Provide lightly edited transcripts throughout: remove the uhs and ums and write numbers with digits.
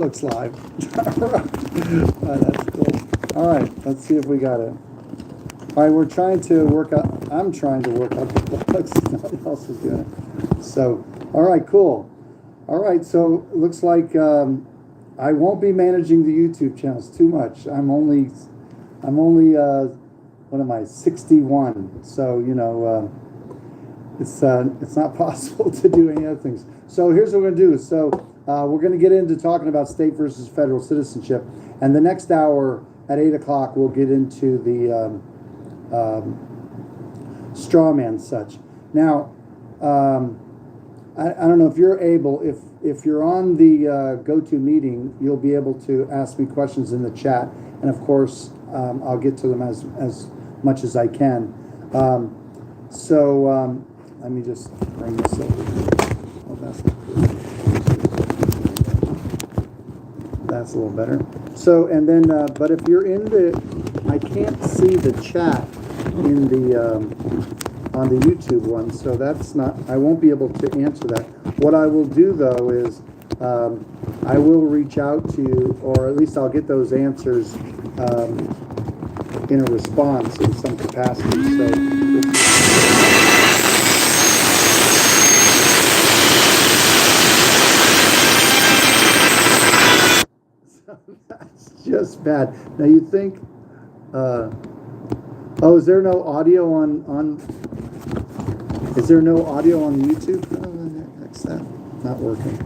Looks live. That's cool. All right, let's see if we got it. All right, we're trying to work out, I'm trying to work out the bugs. No one else is doing it. So, all right, cool. All right, so it looks like I won't be managing the YouTube channels too much. I'm only, what am I, 61. So, it's not possible to do any other things. So here's what we're gonna do. So we're gonna get into talking about state versus federal citizenship, and the next hour at 8 o'clock we'll get into the straw man such. Now, I don't know if you're able, if you're on the go-to meeting, you'll be able to ask me questions in the chat, and of course I'll get to them as much as I can. Let me just bring this over here. Oh, that's a little better. So, and then, but if you're in I can't see the chat in the, on the YouTube one, so that's not, I won't be able to answer that. What I will do though is, I will reach out to you, or at least I'll get those answers, in a response in some capacity, so. That's just bad. Now you think, oh, is there no audio is there no audio on YouTube? Oh, that's that. Not working.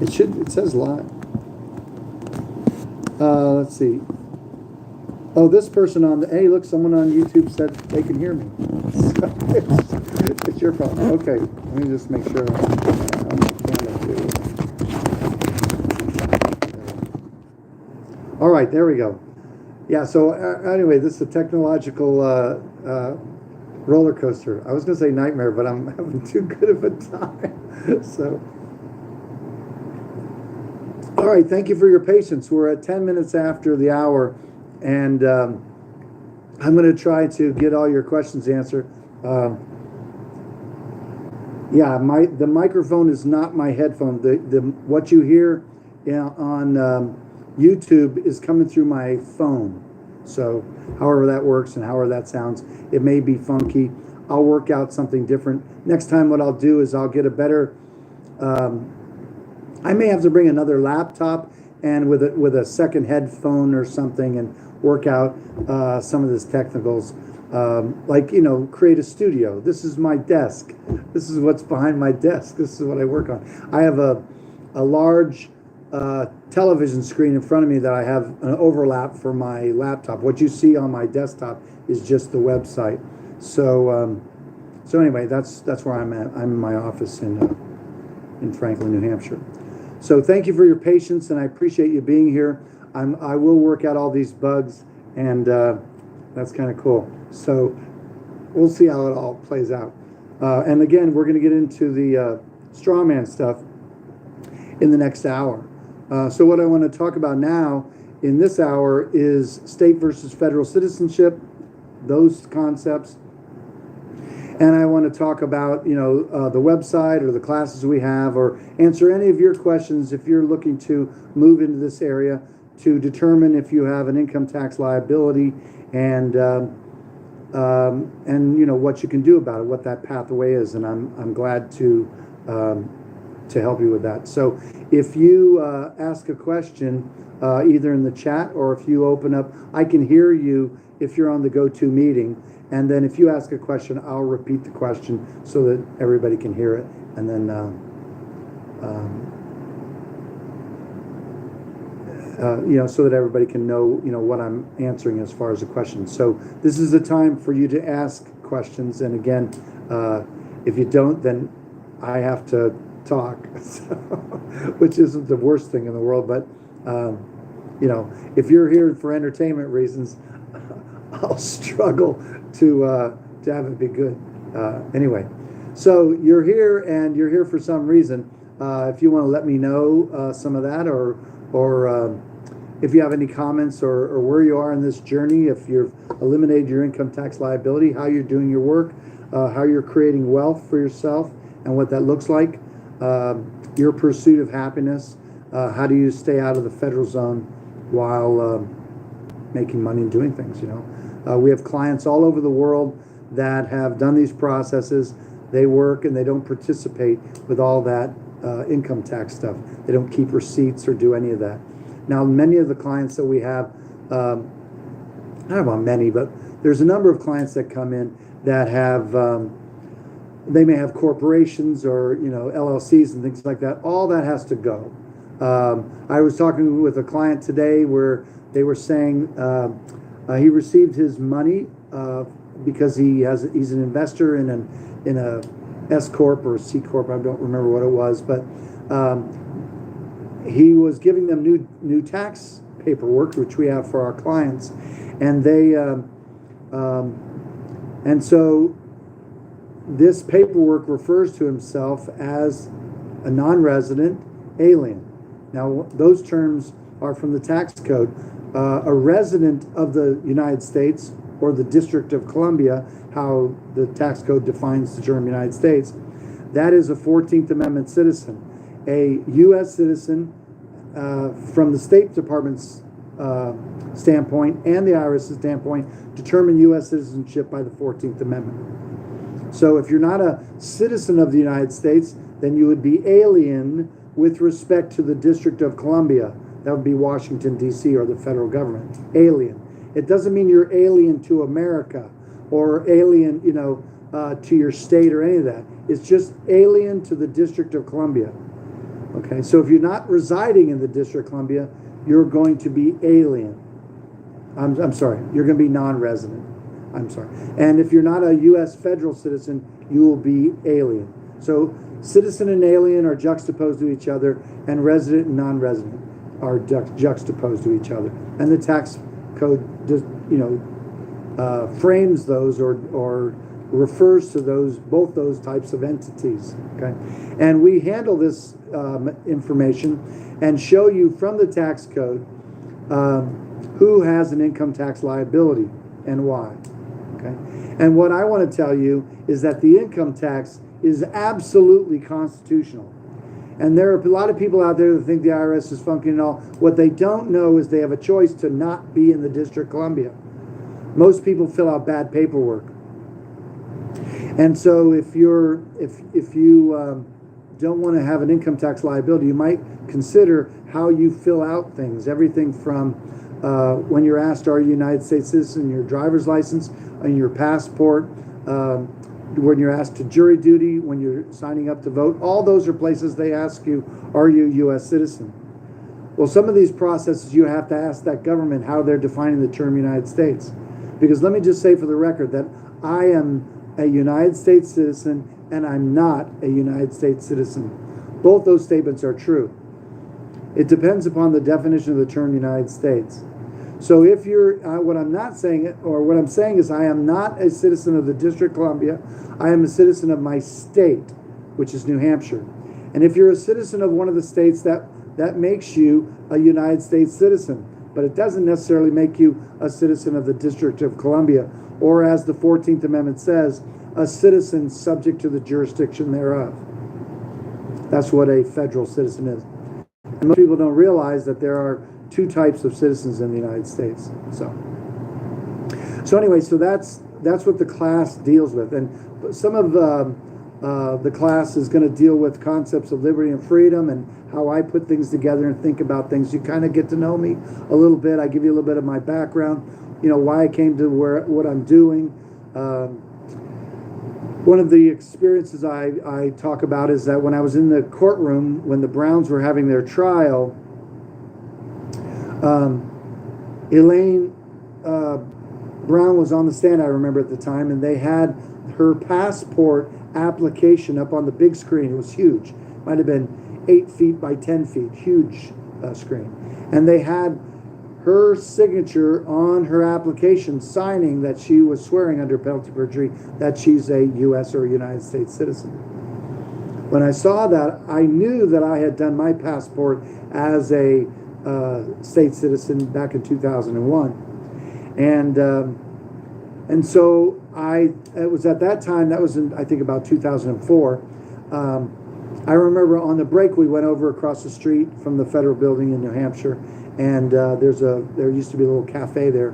It says live. Let's see. Oh, this person hey, look, someone on YouTube said they can hear me. It's your problem. Okay, let me just make sure. All right, there we go. Yeah, so anyway, this is a technological roller coaster. I was going to say nightmare, but I'm having too good of a time. So, all right, thank you for your patience. We're at 10 minutes after the hour, and I'm going to try to get all your questions answered. Yeah, the microphone is not my headphone. What you hear on YouTube is coming through my phone. So however that works and however that sounds, it may be funky. I'll work out something different. Next time what I'll do is I'll get a better, I may have to bring another laptop and with a second headphone or something and work out some of this technicals. Like, create a studio. This is my desk. This is what's behind my desk. This is what I work on. I have a large television screen in front of me that I have an overlap for my laptop. What you see on my desktop is just the website. So anyway, that's where I'm at. I'm in my office in Franklin, New Hampshire. So thank you for your patience, and I appreciate you being here. I will work out all these bugs, and that's kind of cool. So we'll see how it all plays out. And again, we're going to get into the straw man stuff in the next hour. So what I want to talk about now in this hour is state versus federal citizenship, those concepts. And I want to talk about, the website or the classes we have, or answer any of your questions if you're looking to move into this area, to determine if you have an income tax liability and what you can do about it, what that pathway is. And I'm glad to help you with that. So if you ask a question, either in the chat or if you open up, I can hear you if you're on the go-to meeting. And then if you ask a question, I'll repeat the question so that everybody can hear it. And then, so that everybody can know, what I'm answering as far as the question. So this is the time for you to ask questions. And again, if you don't, then I have to talk, which isn't the worst thing in the world. But, if you're here for entertainment reasons, I'll struggle to have it be good. Anyway, so you're here and you're here for some reason. If you want to let me know some of that, or if you have any comments or where you are in this journey, if you've eliminated your income tax liability, how you're doing your work, how you're creating wealth for yourself and what that looks like. your pursuit of happiness. How do you stay out of the federal zone while making money and doing things, We have clients all over the world that have done these processes. They work and they don't participate with all that income tax stuff. They don't keep receipts or do any of that. Now, many of the clients that we have, I don't know about many, but there's a number of clients that come in that have, they may have corporations or, LLCs and things like that. All that has to go. I was talking with a client today where they were saying he received his money because he's an investor in a S corp or C corp. I don't remember what it was, but he was giving them new tax paperwork, which we have for our clients, and they and so this paperwork refers to himself as a non-resident alien. Now, those terms are from the tax code. A resident of the United States or the District of Columbia, how the tax code defines the term United States, that is a 14th Amendment citizen. A U.S. citizen, from the State Department's standpoint and the IRS's standpoint, determine U.S. citizenship by the 14th Amendment. So if you're not a citizen of the United States, then you would be alien with respect to the District of Columbia. That would be Washington, D.C., or the federal government. Alien. It doesn't mean you're alien to America or alien, to your state or any of that. It's just alien to the District of Columbia. Okay, so if you're not residing in the District of Columbia, you're going to be alien. I'm sorry, you're going to be non-resident. I'm sorry. And if you're not a U.S. federal citizen, you will be alien. So citizen and alien are juxtaposed to each other, and resident and non-resident are juxtaposed to each other. And the tax code just, frames those or refers to both those types of entities. Okay, and we handle this information and show you from the tax code who has an income tax liability and why. Okay, and what I want to tell you is that the income tax is absolutely constitutional. And there are a lot of people out there that think the IRS is funky and all. What they don't know is they have a choice to not be in the District of Columbia. Most people fill out bad paperwork. And so if you don't want to have an income tax liability, you might consider how you fill out things. Everything from when you're asked, are you a United States citizen, your driver's license, and your passport, when you're asked to jury duty, when you're signing up to vote, all those are places they ask you, are you a U.S. citizen? Well, some of these processes you have to ask that government how they're defining the term United States. Because let me just say for the record that I am a United States citizen and I'm not a United States citizen. Both those statements are true. It depends upon the definition of the term United States. So if you're, what I'm not saying, or what I'm saying is I am not a citizen of the District of Columbia. I am a citizen of my state, which is New Hampshire. And if you're a citizen of one of the states, that makes you a United States citizen. But it doesn't necessarily make you a citizen of the District of Columbia, or as the 14th Amendment says, a citizen subject to the jurisdiction thereof. That's what a federal citizen is. And most people don't realize that there are two types of citizens in the United States. So anyway, so that's what the class deals with. And some of the class is going to deal with concepts of liberty and freedom and how I put things together and think about things. You kind of get to know me a little bit. I give you a little bit of my background, why I came to what I'm doing. One of the experiences I talk about is that when I was in the courtroom, when the Browns were having their trial, Elaine Brown was on the stand, I remember at the time, and they had her passport application up on the big screen. It was huge. Might have been 8 feet by 10 feet, huge screen. And they had her signature on her application signing that she was swearing under penalty of perjury that she's a U.S. or United States citizen. When I saw that, I knew that I had done my passport as a state citizen back in 2001. And so it was at that time, that was in, I think, about 2004, I remember on the break we went over across the street from the federal building in New Hampshire, and there used to be a little cafe there,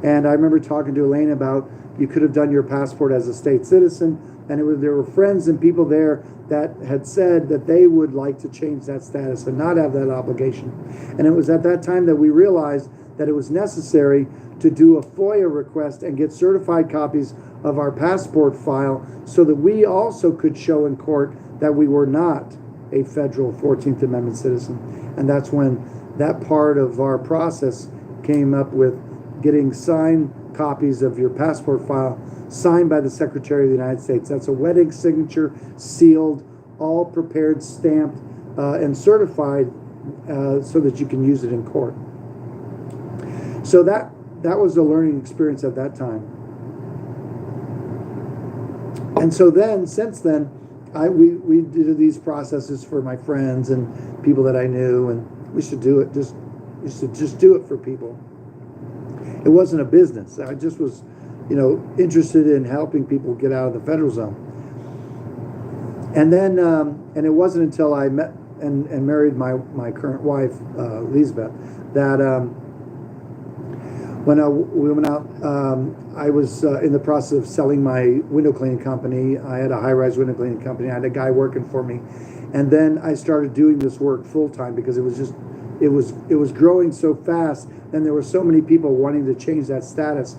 and I remember talking to Elaine about you could have done your passport as a state citizen, and there were friends and people there that had said that they would like to change that status and not have that obligation. And it was at that time that we realized that it was necessary to do a FOIA request and get certified copies of our passport file so that we also could show in court that we were not a federal 14th Amendment citizen. And that's when that part of our process came up with getting signed copies of your passport file signed by the Secretary of the United States. That's a wet ink signature, sealed, all prepared, stamped, and certified so that you can use it in court. So that was a learning experience at that time. And so then, since then, we did these processes for my friends and people that I knew, and we should do it. We should just do it for people. It wasn't a business. I just was, interested in helping people get out of the federal zone. And then, and it wasn't until I met and married my current wife, Lisbeth, that when we went out, I was in the process of selling my window cleaning company. I had a high-rise window cleaning company. I had a guy working for me, and then I started doing this work full time because it was growing so fast, and there were so many people wanting to change that status.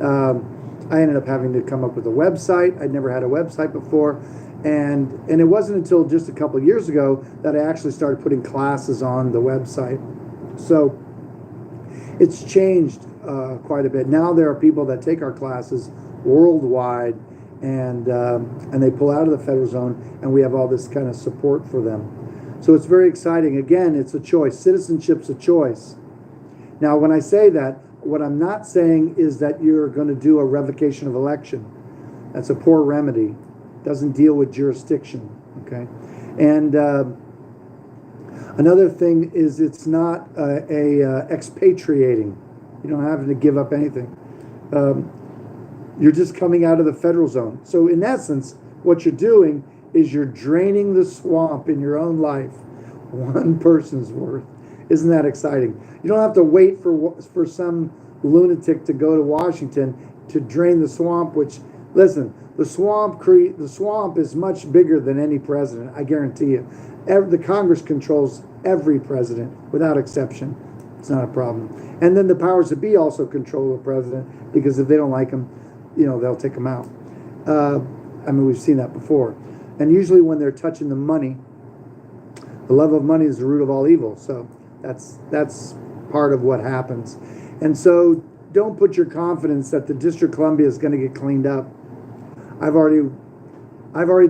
I ended up having to come up with a website. I'd never had a website before, and it wasn't until just a couple of years ago that I actually started putting classes on the website. So it's changed quite a bit. Now there are people that take our classes worldwide, and they pull out of the federal zone, and we have all this kind of support for them. So it's very exciting. Again, it's a choice. Citizenship's a choice. Now, when I say that, what I'm not saying is that you're going to do a revocation of election. That's a poor remedy. Doesn't deal with jurisdiction. Okay, and another thing is it's not expatriating. You don't have to give up anything. You're just coming out of the federal zone. So in essence, what you're doing is you're draining the swamp in your own life, one person's worth. Isn't that exciting? You don't have to wait for some lunatic to go to Washington to drain the swamp. Which, listen, the swamp is much bigger than any president. I guarantee you. The Congress controls every president without exception. It's not a problem. And then the powers that be also control the president, because if they don't like him, they'll take him out. We've seen that before. And usually when they're touching the money, the love of money is the root of all evil. So that's part of what happens. And so don't put your confidence that the District of Columbia is going to get cleaned up. I've already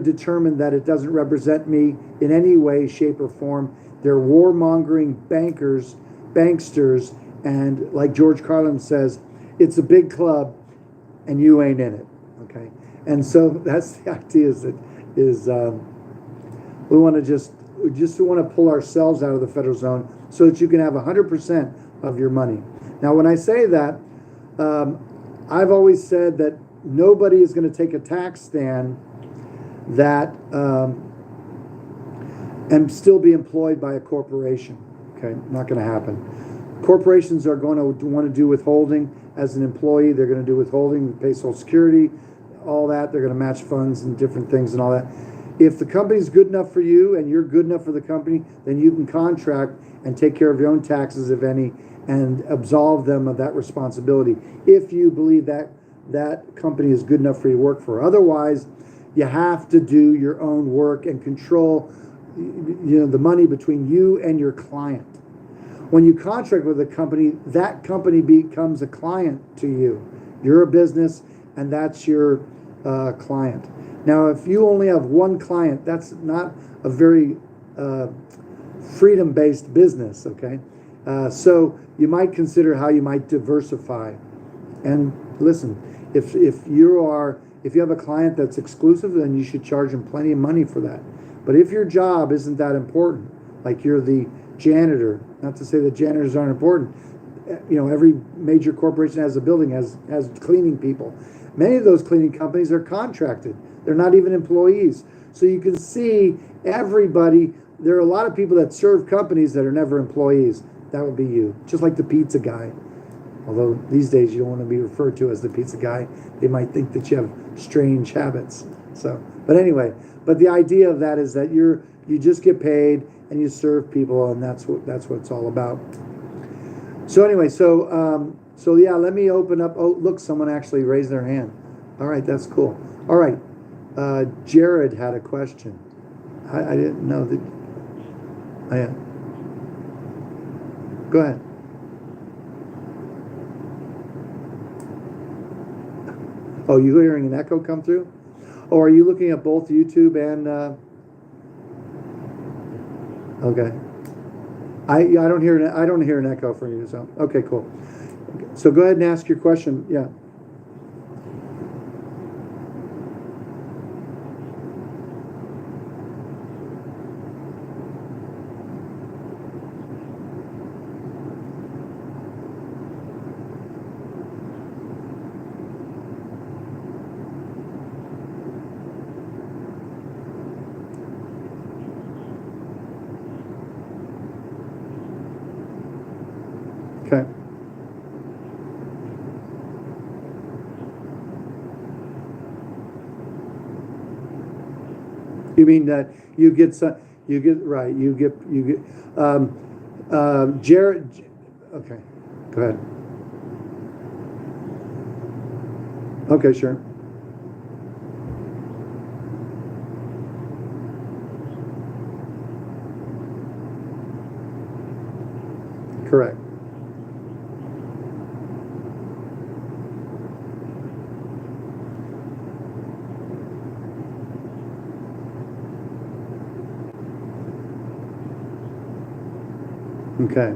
determined that it doesn't represent me in any way, shape, or form. They're warmongering banksters, and like George Carlin says, it's a big club, and you ain't in it. Okay, and so that's the idea. We want to just want to pull ourselves out of the federal zone so that you can have 100% of your money. Now, when I say that, I've always said that nobody is going to take a tax stand that and still be employed by a corporation. Okay, not going to happen. Corporations are going to want to do withholding as an employee. They're going to do withholding, pay Social Security, all that. They're going to match funds and different things and all that. If the company's good enough for you and you're good enough for the company, then you can contract and take care of your own taxes, if any, and absolve them of that responsibility if you believe that that company is good enough for you to work for. Otherwise, you have to do your own work and control the money between you and your client. When you contract with a company, that company becomes a client to you. You're a business, and that's your client. Now, if you only have one client, that's not a very freedom-based business, okay? So you might consider how you might diversify. And listen, if you have a client that's exclusive, then you should charge them plenty of money for that. But if your job isn't that important, like you're the janitor, not to say that janitors aren't important, every major corporation has a building, has cleaning people. Many of those cleaning companies are contracted. They're not even employees. So you can see everybody, there are a lot of people that serve companies that are never employees. That would be you, just like the pizza guy. Although these days you don't want to be referred to as the pizza guy. They might think that you have strange habits. So, but anyway, but the idea of that is that you just get paid and you serve people, and that's what it's all about. So anyway, so yeah, let me open up. Oh, look, someone actually raised their hand. All right, that's cool. All right, Jared had a question. I didn't know that. Oh, yeah. Go ahead. Oh, you hearing an echo come through? Or are you looking at both YouTube and? Okay. I don't hear an echo from you. So okay, cool. So go ahead and ask your question. Yeah. Okay. You mean that you get some, you get right, you get Jared. Okay, go ahead. Okay, sure. Correct. Okay.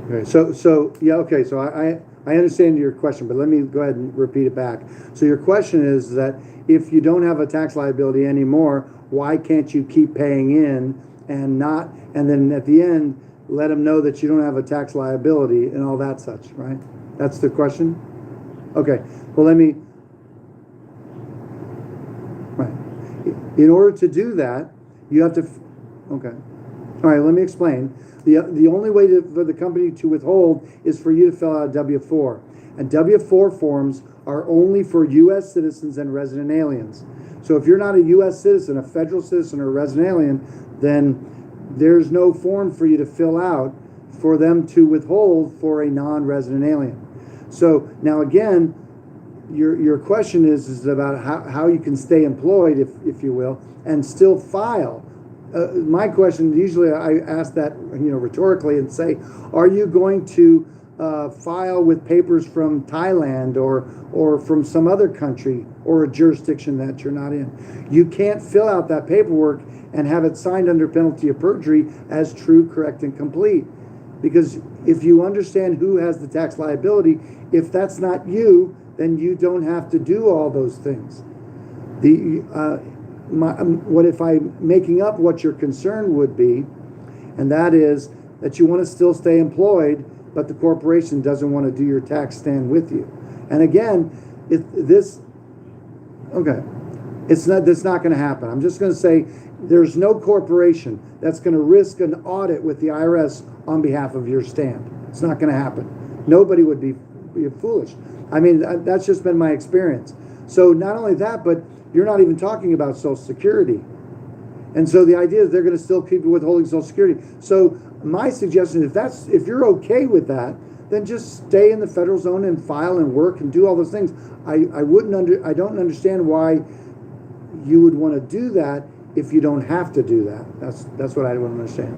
Okay. So yeah. Okay. So I understand your question, but let me go ahead and repeat it back. So your question is that if you don't have a tax liability anymore, why can't you keep paying in and not, and then at the end let them know that you don't have a tax liability and all that such, right? That's the question. Okay. Well, let me. Right. In order to do that, you have to. Okay. All right, let me explain. The only way for the company to withhold is for you to fill out a W-4. And W-4 forms are only for U.S. citizens and resident aliens. So if you're not a U.S. citizen, a federal citizen, or a resident alien, then there's no form for you to fill out for them to withhold for a non-resident alien. So now again, your question is about how you can stay employed, if you will, and still file. My question, usually I ask that, rhetorically and say, are you going to file with papers from Thailand or from some other country or a jurisdiction that you're not in? You can't fill out that paperwork and have it signed under penalty of perjury as true, correct, and complete. Because if you understand who has the tax liability, if that's not you, then you don't have to do all those things. What if I'm making up what your concern would be, and that is that you want to still stay employed, but the corporation doesn't want to do your tax stand with you. And again, that's not going to happen. I'm just going to say there's no corporation that's going to risk an audit with the IRS on behalf of your stand. It's not going to happen. Nobody would be foolish. I mean, that's just been my experience. So not only that, but you're not even talking about Social Security. And so the idea is they're going to still keep withholding Social Security. So my suggestion, if you're okay with that, then just stay in the federal zone and file and work and do all those things. I don't understand why you would want to do that if you don't have to do that. That's what I don't understand.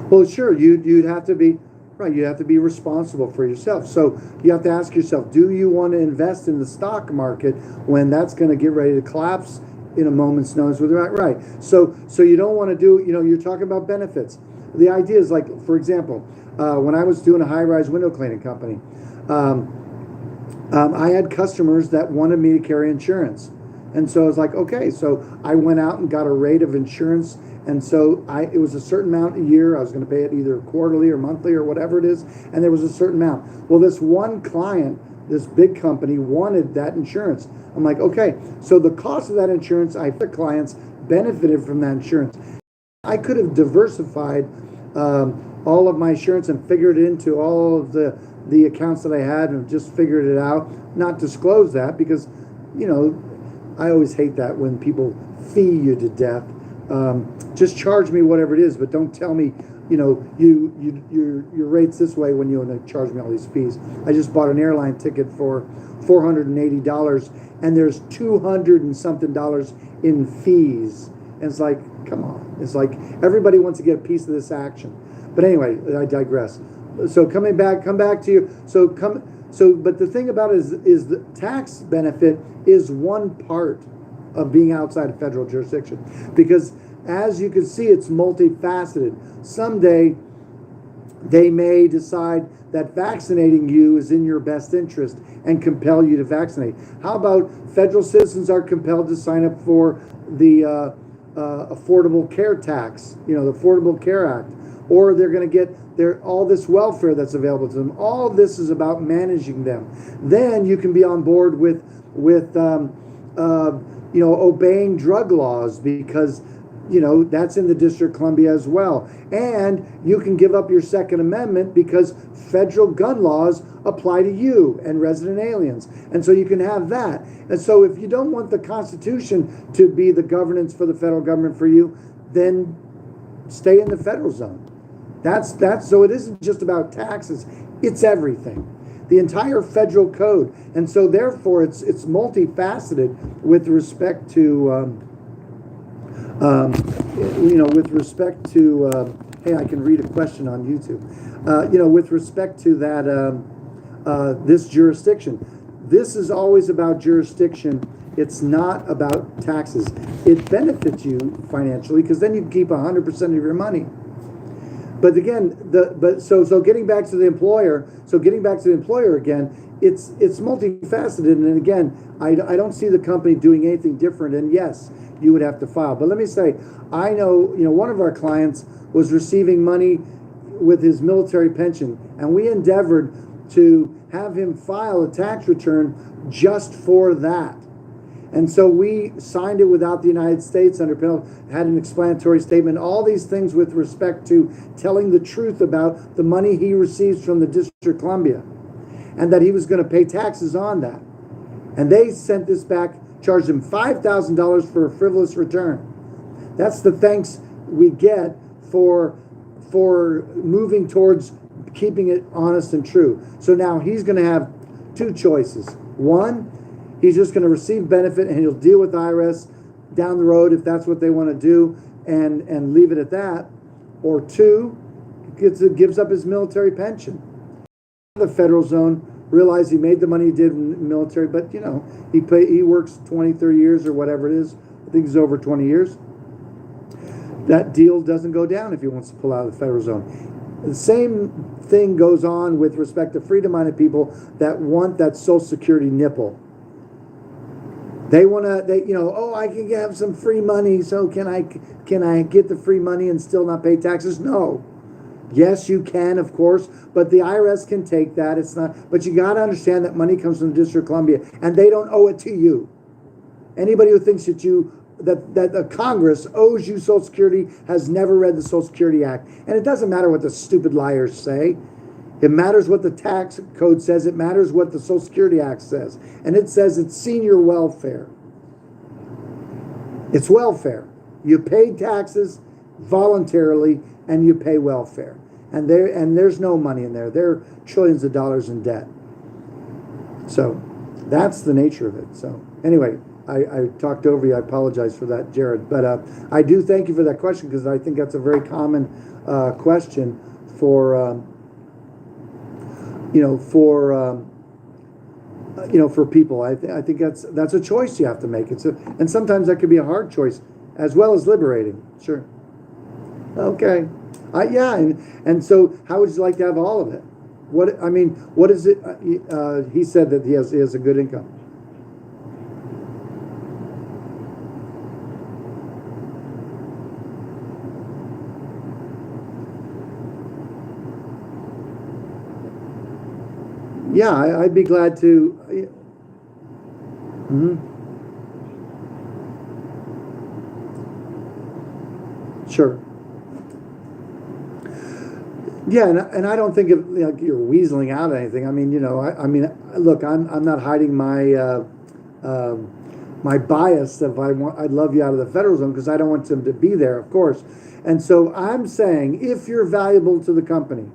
Well, sure, you'd have to be right. You have to be responsible for yourself. So you have to ask yourself: do you want to invest in the stock market when that's going to get ready to collapse in a moment's notice? Right. So you don't want to do. You're talking about benefits. The idea is like, for example, when I was doing a high-rise window cleaning company, I had customers that wanted me to carry insurance. And so I was like, okay, so I went out and got a rate of insurance. And so it was a certain amount a year. I was going to pay it either quarterly or monthly or whatever it is. And there was a certain amount. Well, this one client, this big company, wanted that insurance. I'm like, okay, so the cost of that insurance, the clients benefited from that insurance. I could have diversified all of my insurance and figured it into all of the accounts that I had and just figured it out, not disclose that because, I always hate that when people fee you to death. Just charge me whatever it is, but don't tell me, your rate's this way when you want to charge me all these fees. I just bought an airline ticket for $480, and there's $200 and something in fees. And it's like, come on. It's like everybody wants to get a piece of this action. But anyway, I digress. So come back to you. But the thing about it is the tax benefit is one part of being outside of federal jurisdiction, because as you can see, it's multifaceted. Someday they may decide that vaccinating you is in your best interest and compel you to vaccinate. How about federal citizens are compelled to sign up for the Affordable Care Tax, the Affordable Care Act, or they're going to get all this welfare that's available to them. All this is about managing them. Then you can be on board with obeying drug laws because that's in the District of Columbia as well. And you can give up your Second Amendment because federal gun laws apply to you and resident aliens. And so you can have that. And so if you don't want the Constitution to be the governance for the federal government for you, then stay in the federal zone. That's so it isn't just about taxes, it's everything. The entire federal code. And so therefore it's multifaceted with respect to hey, I can read a question on YouTube. With respect to that, this jurisdiction. This is always about jurisdiction. It's not about taxes. It benefits you financially because then you keep 100% of your money. But again, so getting back to the employer. So getting back to the employer again, it's multifaceted. And again, I don't see the company doing anything different. And yes, you would have to file. But let me say, I know, one of our clients was receiving money with his military pension, and we endeavored to have him file a tax return just for that. And so we signed it without the United States under penalty, had an explanatory statement, all these things with respect to telling the truth about the money he receives from the District of Columbia and that he was going to pay taxes on that. And they sent this back, charged him $5,000 for a frivolous return. That's the thanks we get for moving towards keeping it honest and true. So now he's going to have two choices. One, he's just going to receive benefit and he'll deal with IRS down the road if that's what they want to do and leave it at that. Or two, gives up his military pension. The federal zone, realized he made the money he did in the military, but he works 20, 30 years or whatever it is. I think it's over 20 years. That deal doesn't go down if he wants to pull out of the federal zone. The same thing goes on with respect to freedom-minded people that want that Social Security nipple. They want to, I can have some free money, so can I get the free money and still not pay taxes? No. Yes, you can, of course, but the IRS can take that. It's not, but you got to understand that money comes from the District of Columbia, and they don't owe it to you. Anybody who thinks that the Congress owes you Social Security has never read the Social Security Act. And it doesn't matter what the stupid liars say. It matters what the tax code says. It matters what the Social Security Act says. And it says it's senior welfare. It's welfare. You pay taxes voluntarily and you pay welfare. And there's no money in there. There are trillions of dollars in debt. So that's the nature of it. So anyway, I talked over you. I apologize for that, Jared. But I do thank you for that question because I think that's a very common question for for people. I think that's a choice you have to make. And sometimes that could be a hard choice as well as liberating. Sure. Okay. And so how would you like to have all of it? What is it? He said that he has a good income. Yeah, I'd be glad to. Mhm. Sure. Yeah, and I don't think of like you're weaseling out anything. I mean, I mean, look, I'm not hiding my my bias of I'd love you out of the federal zone because I don't want them to be there, of course. And so I'm saying if you're valuable to the company,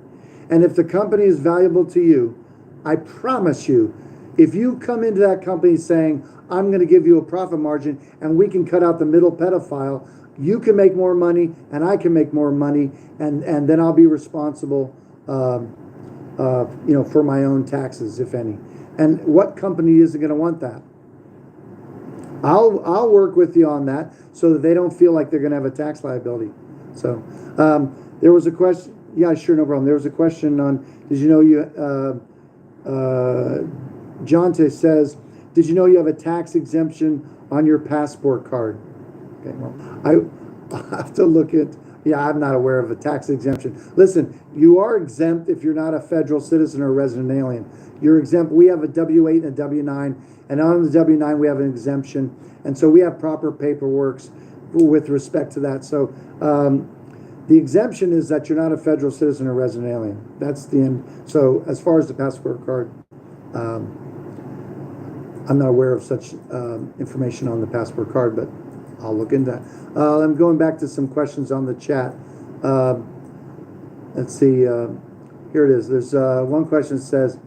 and if the company is valuable to you, I promise you, if you come into that company saying I'm going to give you a profit margin and we can cut out the middle pedophile, you can make more money and I can make more money, and then I'll be responsible, for my own taxes, if any. And what company isn't going to want that? I'll work with you on that so that they don't feel like they're going to have a tax liability. So there was a question. Yeah, sure, no problem. There was a question on, did you know Jonte says, did you know you have a tax exemption on your passport card? Okay, well, I have to look at, yeah, I'm not aware of a tax exemption. Listen, you are exempt if you're not a federal citizen or a resident alien. You're exempt. We have a W-8 and a W-9, and on the W-9 we have an exemption, and so we have proper paperwork with respect to that. So the exemption is that you're not a federal citizen or resident alien. That's the end. So as far as the passport card, I'm not aware of such information on the passport card, but I'll look into that. I'm going back to some questions on the chat. Let's see. Here it is. There's one question that says,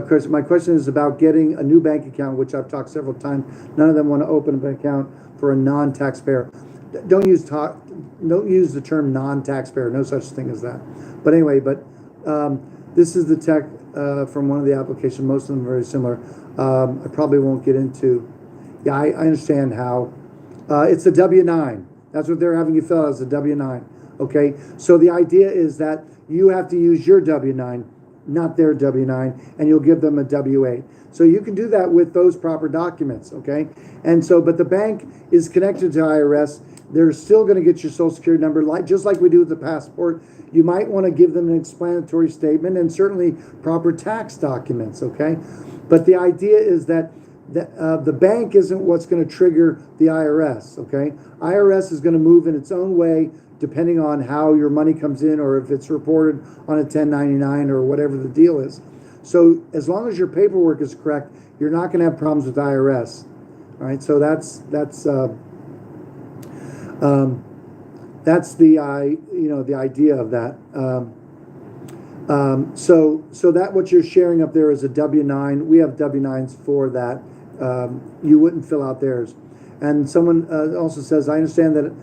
Chris, my question is about getting a new bank account, which I've talked several times. None of them want to open a bank account for a non-taxpayer. Don't use the term non-taxpayer. No such thing as that. But anyway, this is the tech from one of the applications. Most of them are very similar. I probably won't get into. Yeah, I understand how. It's a W-9. That's what they're having you fill out as a W-9. Okay, so the idea is that you have to use your W-9, not their W-9, and you'll give them a W-8. So you can do that with those proper documents. Okay, and so but the bank is connected to IRS. They're still going to get your social security number, just like we do with the passport. You might want to give them an explanatory statement and certainly proper tax documents. Okay, but the idea is that the bank isn't what's going to trigger the IRS, okay? IRS is going to move in its own way depending on how your money comes in or if it's reported on a 1099 or whatever the deal is. So as long as your paperwork is correct, you're not going to have problems with IRS. All right, so that's the idea of that. So that what you're sharing up there is a W-9. We have W-9s for that. You wouldn't fill out theirs. And someone also says, I understand that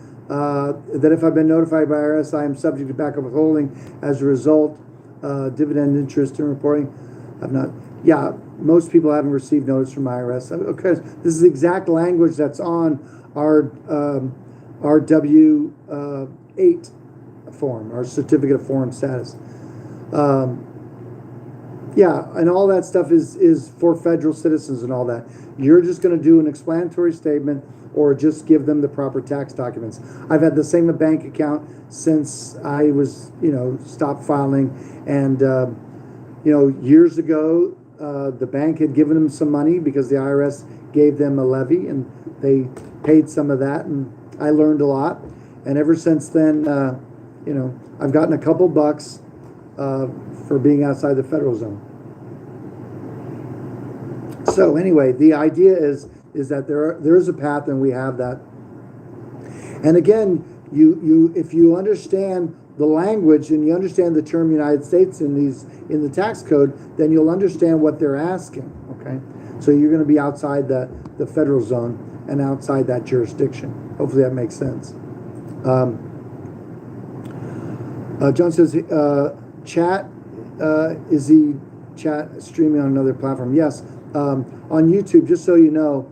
if I've been notified by IRS, I am subject to backup withholding as a result, dividend interest and reporting. I've not. Yeah, most people haven't received notice from IRS. Okay, this is the exact language that's on our W-8 form, our certificate of foreign status. Yeah, and all that stuff is for federal citizens and all that. You're just going to do an explanatory statement or just give them the proper tax documents. I've had the same bank account since I was, stopped filing. And, years ago, the bank had given them some money because the IRS gave them a levy and they paid some of that. And I learned a lot. And ever since then, I've gotten a couple bucks for being outside the federal zone. So anyway, the idea is that there is a path, and we have that. And again, you if you understand the language and you understand the term United States in the tax code, then you'll understand what they're asking. Okay, so you're going to be outside the federal zone and outside that jurisdiction. Hopefully that makes sense. John says, chat, is the chat streaming on another platform? Yes, on YouTube, just so you know,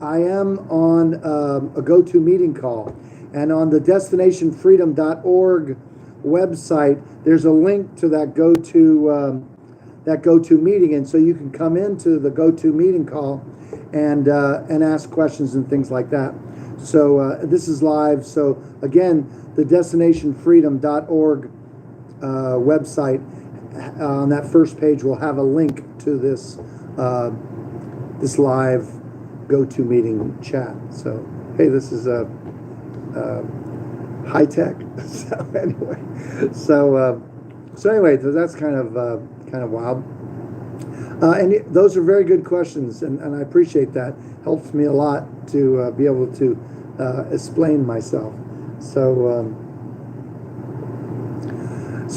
I am on a GoToMeeting call, and on the destinationfreedom.org website, there's a link to that GoToMeeting, and so you can come into the GoToMeeting call and ask questions and things like that. So this is live. So again, the destinationfreedom.org website on that first page, we'll have a link to this this live GoToMeeting chat. So, hey, this is a high tech. So anyway, so that's kind of wild. And those are very good questions, and I appreciate that. Helps me a lot to be able to explain myself. So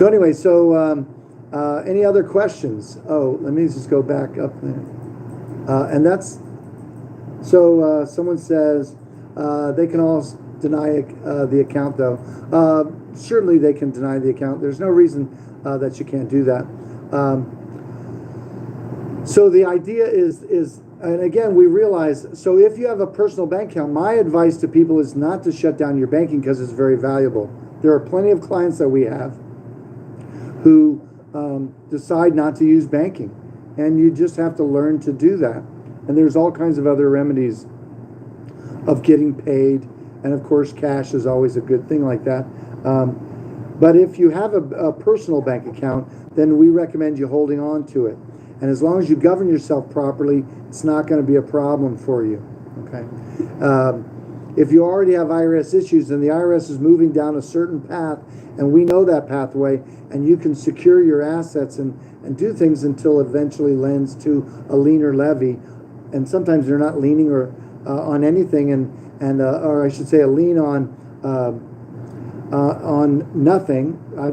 anyway, any other questions? Oh, let me just go back up there. And that's so. Someone says they can all deny the account, though. Certainly, they can deny the account. There's no reason that you can't do that. So the idea is, and again, we realize, so if you have a personal bank account, my advice to people is not to shut down your banking because it's very valuable. There are plenty of clients that we have who decide not to use banking, and you just have to learn to do that. And there's all kinds of other remedies of getting paid, and of course, cash is always a good thing like that. But if you have a personal bank account, then we recommend you holding on to it. And as long as you govern yourself properly, it's not going to be a problem for you. Okay. If you already have IRS issues, then the IRS is moving down a certain path, and we know that pathway, and you can secure your assets and do things until it eventually lends to a lien or levy. And sometimes they're not leaning or on anything, or I should say a lien on nothing. I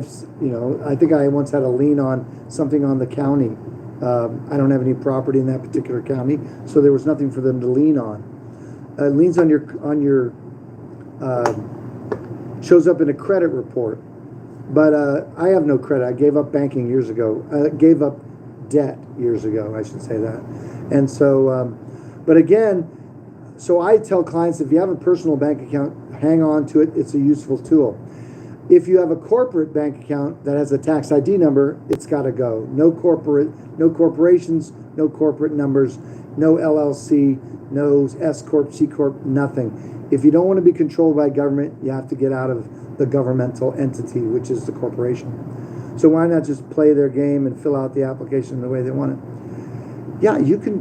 think I once had a lien on something on the county. I don't have any property in that particular county, so there was nothing for them to lien on. Liens on your shows up in a credit report, but I have no credit. I gave up banking years ago. I gave up debt years ago, I should say that. And so, but again, so I tell clients, if you have a personal bank account, hang on to it. It's a useful tool. If you have a corporate bank account that has a tax ID number, it's got to go. No corporations, no corporate numbers, no LLC, no S Corp, C Corp, nothing. If you don't want to be controlled by government, you have to get out of the governmental entity, which is the corporation. So why not just play their game and fill out the application the way they want it? Yeah, you can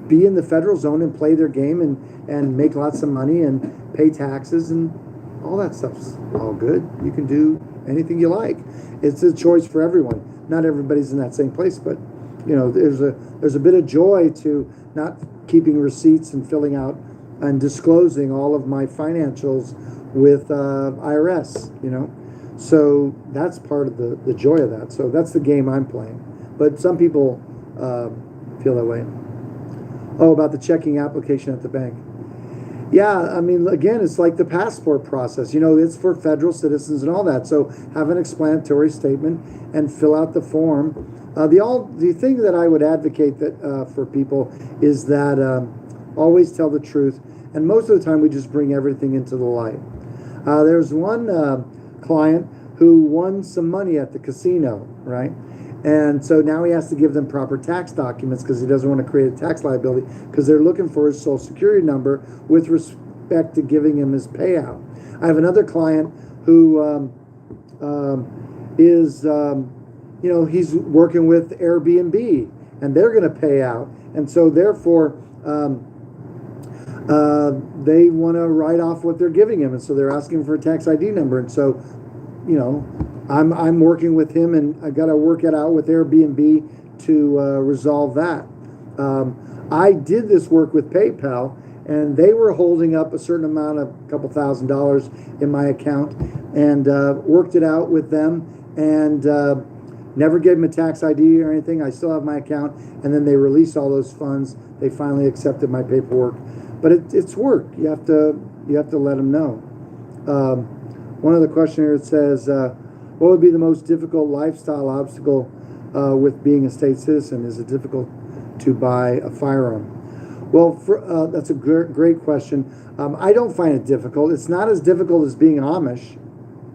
be in the federal zone and play their game and make lots of money and pay taxes and all that stuff's all good. You can do anything you like. It's a choice for everyone. Not everybody's in that same place, but there's a bit of joy to not keeping receipts and filling out and disclosing all of my financials with IRS. So that's part of the joy of that. So that's the game I'm playing. But some people feel that way. Oh, about the checking application at the bank. Yeah, I mean, again, it's like the passport process. It's for federal citizens and all that. So have an explanatory statement and fill out the form. The thing that I would advocate that for people is that always tell the truth. And most of the time, we just bring everything into the light. There's one client who won some money at the casino, right? And so now he has to give them proper tax documents because he doesn't want to create a tax liability because they're looking for his social security number with respect to giving him his payout. I have another client who is, he's working with Airbnb and they're going to pay out. And so therefore, they want to write off what they're giving him. And so they're asking for a tax ID number. And so, I'm working with him, and I got to work it out with Airbnb to resolve that. I did this work with PayPal, and they were holding up a certain amount of a couple $1,000s in my account, and worked it out with them, and never gave them a tax ID or anything. I still have my account, and then they released all those funds. They finally accepted my paperwork, but it's work. You have to let them know. One of the questionnaires says, what would be the most difficult lifestyle obstacle with being a state citizen? Is it difficult to buy a firearm? Well, that's a great question. I don't find it difficult. It's not as difficult as being Amish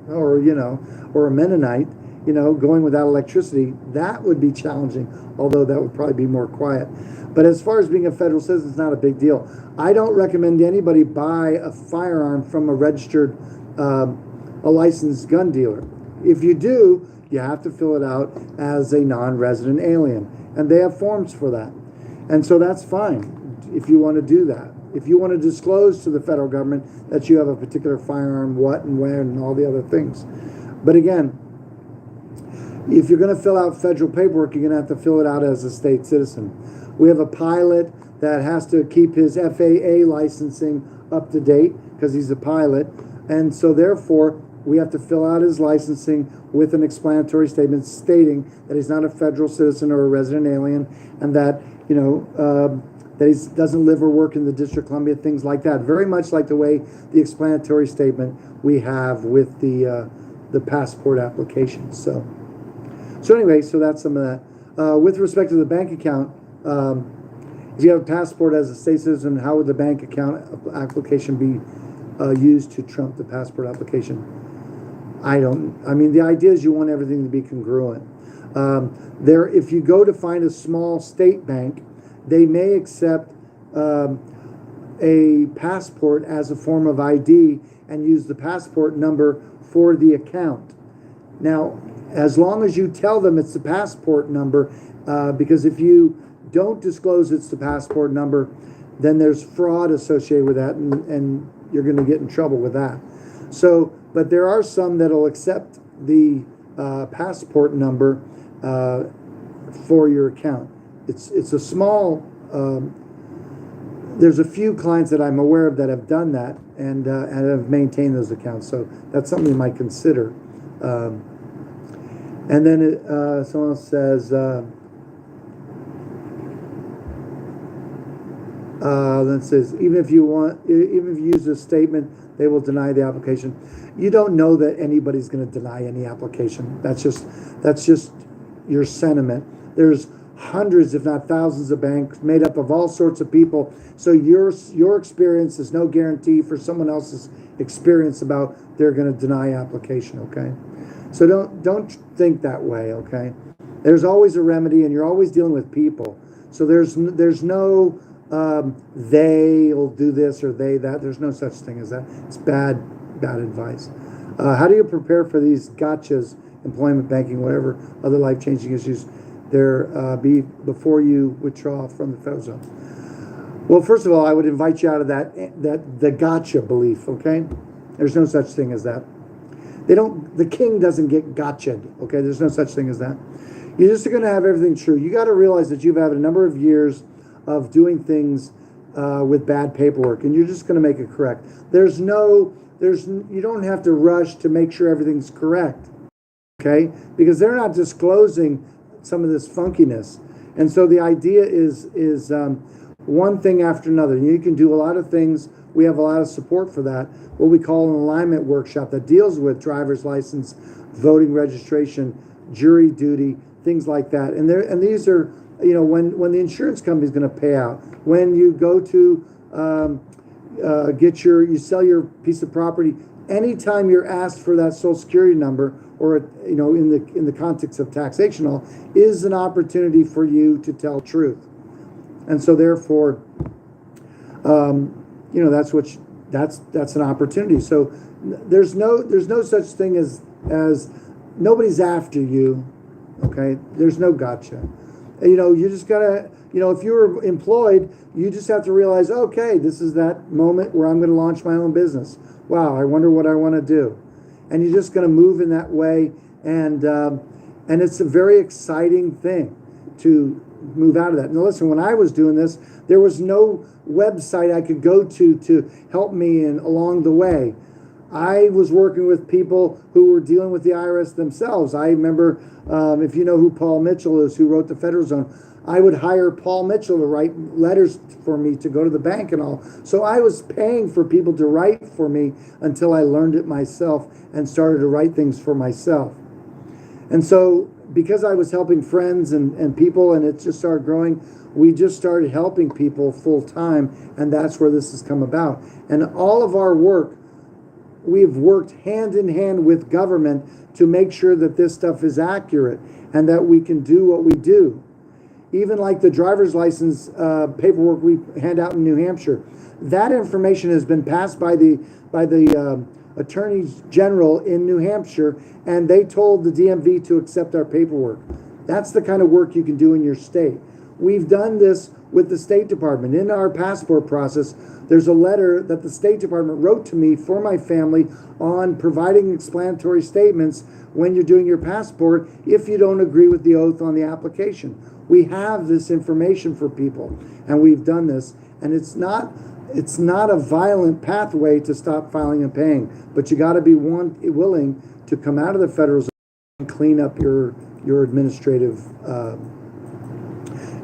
or a Mennonite, going without electricity. That would be challenging, although that would probably be more quiet. But as far as being a federal citizen, it's not a big deal. I don't recommend anybody buy a firearm from a registered, a licensed gun dealer. if you do, you have to fill it out as a non-resident alien, and they have forms for that. And so that's fine if you want to do that. If you want to disclose to the federal government that you have a particular firearm, what and when, and all the other things. But again, if you're going to fill out federal paperwork, you're going to have to fill it out as a state citizen. We have a pilot that has to keep his FAA licensing up to date because he's a pilot. And so therefore, we have to fill out his licensing with an explanatory statement stating that he's not a federal citizen or a resident alien, and that, that he doesn't live or work in the District of Columbia, things like that. Very much like the way the explanatory statement we have with the passport application. So anyway, so that's some of that. With respect to the bank account, if you have a passport as a state citizen, how would the bank account application be used to trump the passport application? The idea is you want everything to be congruent. If you go to find a small state bank, they may accept a passport as a form of ID and use the passport number for the account. Now, as long as you tell them it's the passport number, because if you don't disclose it's the passport number, then there's fraud associated with that, and you're going to get in trouble with that. So, but there are some that'll accept the passport number for your account. It's a small. There's a few clients that I'm aware of that have done that and have maintained those accounts. So that's something you might consider. And then someone else says. That says even if you use this statement, they will deny the application. You don't know that anybody's going to deny any application. That's just your sentiment. There's hundreds, if not thousands, of banks made up of all sorts of people. So your experience is no guarantee for someone else's experience about they're going to deny application. Okay, so don't think that way. Okay, there's always a remedy, and you're always dealing with people. So there's no they'll do this or they that. There's no such thing as that. It's bad advice. How do you prepare for these gotchas, employment, banking, whatever other life-changing issues there be before you withdraw from the federal zone? Well, first of all, I would invite you out of the gotcha belief. Okay, there's no such thing as that. The king doesn't get gotcha'd. Okay, there's no such thing as that. You're just going to have everything true. You got to realize that you've had a number of years of doing things with bad paperwork, and you're just going to make it correct. You don't have to rush to make sure everything's correct, okay? Because they're not disclosing some of this funkiness, and so the idea is one thing after another. You can do a lot of things. We have a lot of support for that. What we call an alignment workshop that deals with driver's license, voting registration, jury duty, things like that. And these are, when the insurance company is going to pay out, when you go to you sell your piece of property, anytime you're asked for that Social Security number, or in the context of taxation, all is an opportunity for you to tell truth. And so therefore, that's an opportunity. So there's no such thing as nobody's after you. Okay, there's no gotcha. You just gotta, if you're employed, you just have to realize, okay, this is that moment where I'm going to launch my own business. Wow, I wonder what I want to do, and you're just going to move in that way, and it's a very exciting thing to move out of that. Now, listen, when I was doing this, there was no website I could go to help me along the way. I was working with people who were dealing with the IRS themselves. I remember, if you know who Paul Mitchell is, who wrote the Federal Zone, I would hire Paul Mitchell to write letters for me to go to the bank and all. So I was paying for people to write for me until I learned it myself and started to write things for myself. And so because I was helping friends and people, and it just started growing, we just started helping people full time, and that's where this has come about. And all of our work, we've worked hand in hand with government to make sure that this stuff is accurate and that we can do what we do. Even like the driver's license paperwork we hand out in New Hampshire, that information has been passed by the attorneys general in New Hampshire, and they told the DMV to accept our paperwork. That's the kind of work you can do in your state. We've done this with the State Department. In our passport process, there's a letter that the State Department wrote to me for my family on providing explanatory statements when you're doing your passport if you don't agree with the oath on the application. We have this information for people, and we've done this, and it's not a violent pathway to stop filing and paying, but you got to be willing to come out of the federal zone and clean up your administrative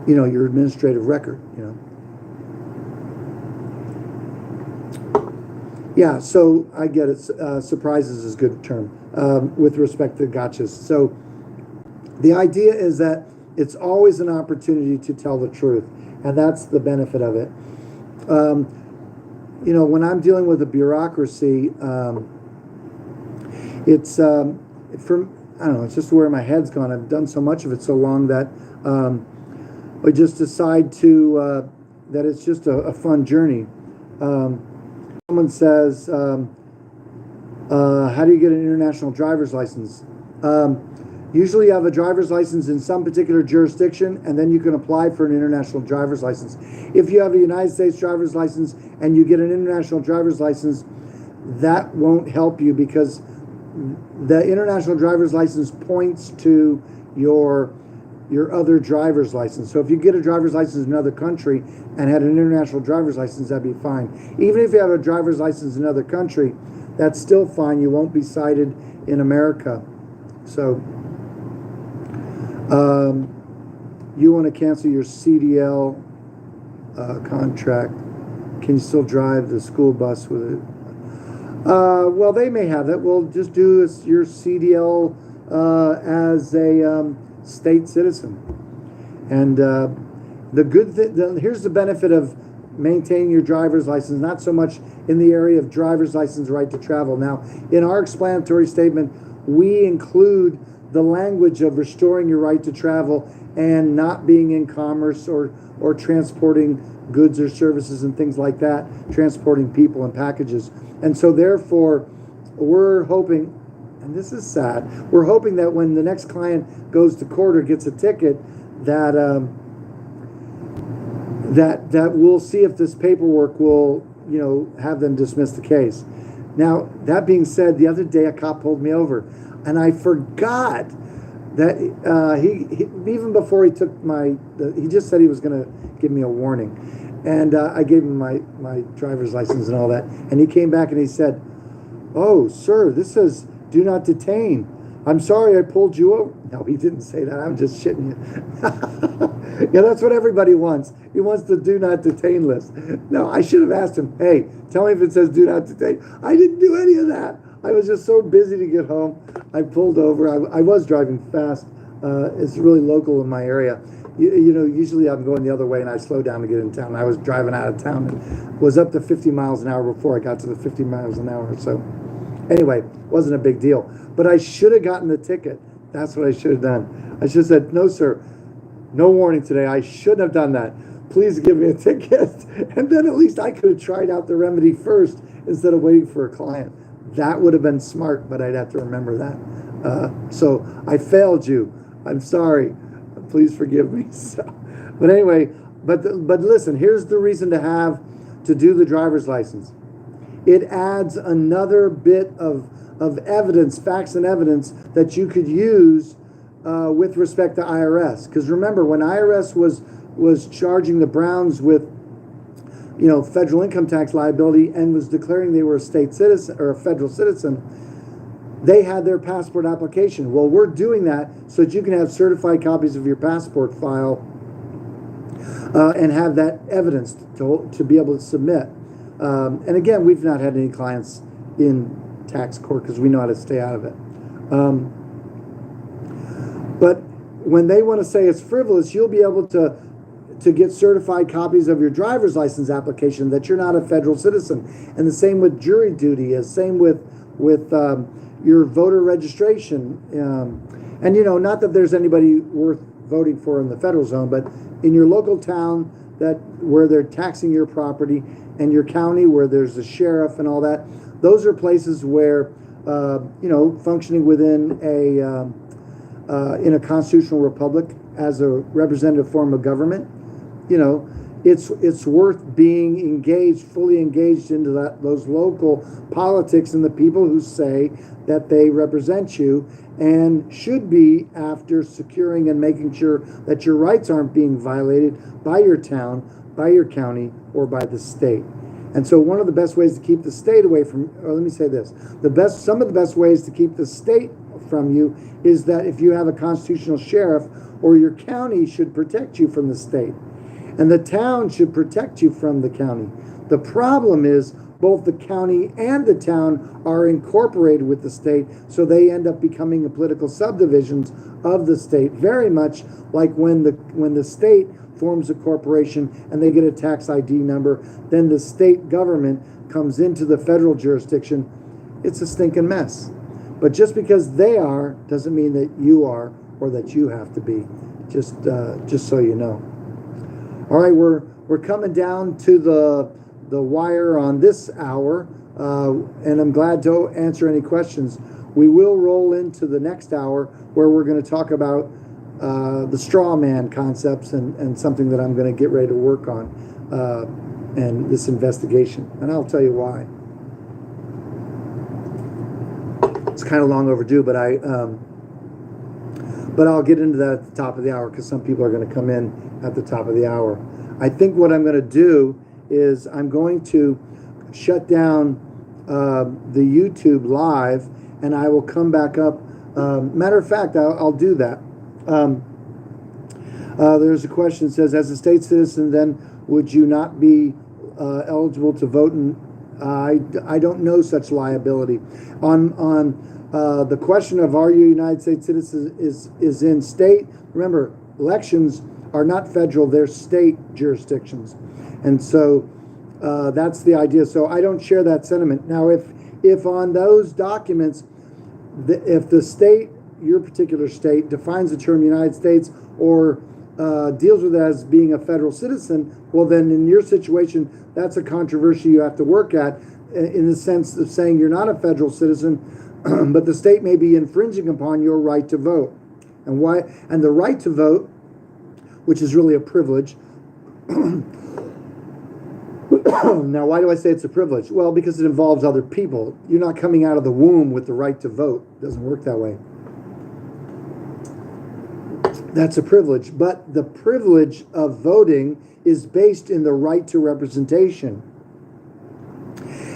your administrative record. Yeah, so I get it. Surprises is a good term with respect to gotchas. So the idea is that it's always an opportunity to tell the truth, and that's the benefit of it. When I'm dealing with a bureaucracy, it's it's just where my head's gone. I've done so much of it so long that I just decide to that it's just a fun journey. Someone says, how do you get an international driver's license? Usually you have a driver's license in some particular jurisdiction, and then you can apply for an international driver's license. If you have a United States driver's license and you get an international driver's license, that won't help you because the international driver's license points to your other driver's license. So if you get a driver's license in another country and had an international driver's license, that'd be fine. Even if you have a driver's license in another country, that's still fine. You won't be cited in America. So you want to cancel your CDL contract. Can you still drive the school bus with it? Well, they may have that. We'll just do your CDL as a state citizen. And the good thing, here's the benefit of maintaining your driver's license, not so much in the area of driver's license right to travel. Now, in our explanatory statement, we include the language of restoring your right to travel and not being in commerce or transporting goods or services and things like that, transporting people and packages. And so therefore, we're hoping, and this is sad, we're hoping that when the next client goes to court or gets a ticket, that that we'll see if this paperwork will, have them dismiss the case. Now, that being said, the other day a cop pulled me over, and I forgot that he even before he took he just said he was going to give me a warning, and I gave him my driver's license and all that, and he came back and he said, "Oh, sir, this says do not detain. I'm sorry I pulled you over." No, he didn't say that. I'm just shitting you. Yeah, that's what everybody wants. He wants the do not detain list. No, I should have asked him, hey, tell me if it says do not detain. I didn't do any of that. I was just so busy to get home. I pulled over. I was driving fast. It's really local in my area. Usually I'm going the other way and I slow down to get in town. I was driving out of town and was up to 50 miles an hour before I got to the 50 miles an hour. So anyway, wasn't a big deal. But I should have gotten the ticket. That's what I should have done. I should have said, no, sir, no warning today. I shouldn't have done that. Please give me a ticket. And then at least I could have tried out the remedy first instead of waiting for a client. That would have been smart, but I'd have to remember that. So I failed you. I'm sorry. Please forgive me. So, but anyway, but listen, here's the reason to do the driver's license. It adds another bit of evidence, facts and evidence that you could use with respect to IRS. Because remember, when IRS was charging the Browns with federal income tax liability and was declaring they were a state citizen or a federal citizen, they had their passport application. Well, we're doing that so that you can have certified copies of your passport file and have that evidence to be able to submit. And again, we've not had any clients in tax court because we know how to stay out of it. But when they want to say it's frivolous, you'll be able to get certified copies of your driver's license application that you're not a federal citizen. And the same with jury duty, as same with your voter registration. And not that there's anybody worth voting for in the federal zone, but in your local town where they're taxing your property, and your county where there's a sheriff and all that, those are places where, functioning within in a constitutional republic as a representative form of government, it's worth being engaged, fully engaged into those local politics and the people who say that they represent you, and should be after securing and making sure that your rights aren't being violated by your town, by your county, or by the state. And so one of the best ways to keep the state away from, or let me say this, some of the best ways to keep the state from you is that if you have a constitutional sheriff, or your county should protect you from the state, and the town should protect you from the county. The problem is both the county and the town are incorporated with the state, so they end up becoming the political subdivisions of the state, very much like when the state forms a corporation and they get a tax ID number, then the state government comes into the federal jurisdiction. It's a stinking mess. But just because they are doesn't mean that you are, or that you have to be. Just so you know. All right, we're coming down to the wire on this hour, and I'm glad to answer any questions. We will roll into the next hour where we're going to talk about the straw man concepts and something that I'm going to get ready to work on, and this investigation. And I'll tell you why. It's kind of long overdue, but I'll get into that at the top of the hour, because some people are going to come in at the top of the hour. I think what I'm going to do is I'm going to shut down the YouTube live, and I will come back up. Matter of fact, I'll do that. There's a question that says, as a state citizen, then would you not be eligible to vote? And I don't know such liability. On the question of are you a United States citizen is in state. Remember, elections are not federal, they're state jurisdictions. And so that's the idea. So I don't share that sentiment. Now, if on those documents, if the state, your particular state, defines the term United States or deals with it as being a federal citizen, well, then in your situation, that's a controversy you have to work at, in the sense of saying you're not a federal citizen, but the state may be infringing upon your right to vote. And why? And the right to vote, which is really a privilege. Now, why do I say it's a privilege? Well, because it involves other people. You're not coming out of the womb with the right to vote. It doesn't work that way. That's a privilege. But the privilege of voting is based in the right to representation.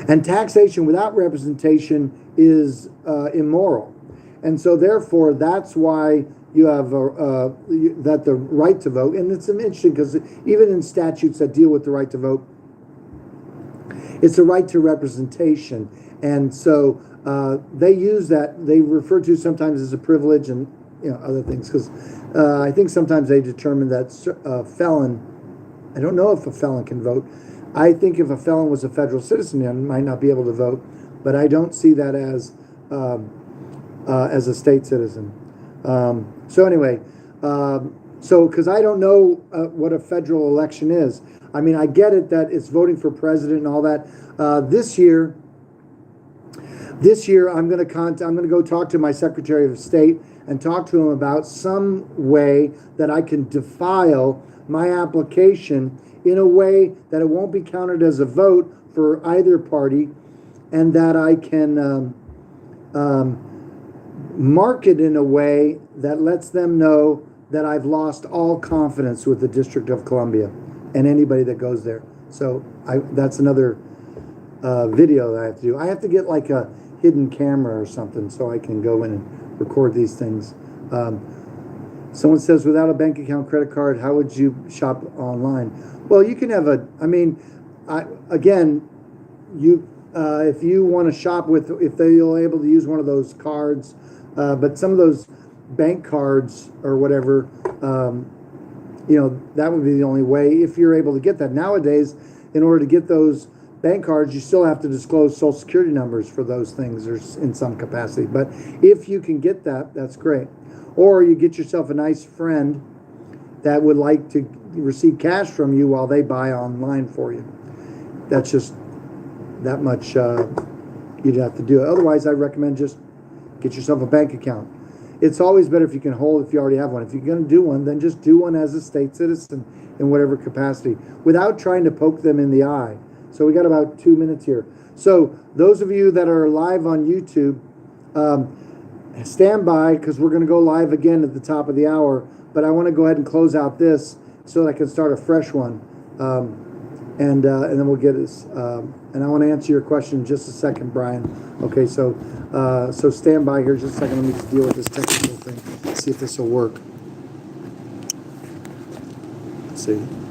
And taxation without representation is immoral. And so therefore, that's why you have that the right to vote. And it's interesting because even in statutes that deal with the right to vote, it's a right to representation. And so they use that, they refer to sometimes as a privilege and other things, because I think sometimes they determine that a felon, I don't know if a felon can vote. I think if a felon was a federal citizen, he might not be able to vote, but I don't see that as a state citizen. So anyway, because I don't know what a federal election is. I mean, I get it that it's voting for president and all that. This year, I'm going to go talk to my Secretary of State and talk to him about some way that I can defile my application in a way that it won't be counted as a vote for either party, and that I can mark it in a way that lets them know that I've lost all confidence with the District of Columbia and anybody that goes there. So that's another video that I have to do. I have to get like a hidden camera or something so I can go in and record these things. Someone says, without a bank account, credit card, how would you shop online? Well, you can have if you want to shop with, if they're able to use one of those cards, but some of those bank cards or whatever, that would be the only way if you're able to get that. Nowadays, in order to get those bank cards, you still have to disclose Social Security numbers for those things, or in some capacity. But if you can get that, that's great. Or you get yourself a nice friend that would like to receive cash from you while they buy online for you. That's just that much you'd have to do it. Otherwise, I recommend just get yourself a bank account. It's always better if you can hold if you already have one. If you're going to do one, then just do one as a state citizen in whatever capacity without trying to poke them in the eye. So we got about 2 minutes here. So those of you that are live on YouTube, stand by because we're going to go live again at the top of the hour. But I want to go ahead and close out this so that I can start a fresh one. And then we'll get this. And I want to answer your question in just a second, Brian. Okay, so stand by here just a second. Let me just deal with this technical thing. See if this will work. Let's see.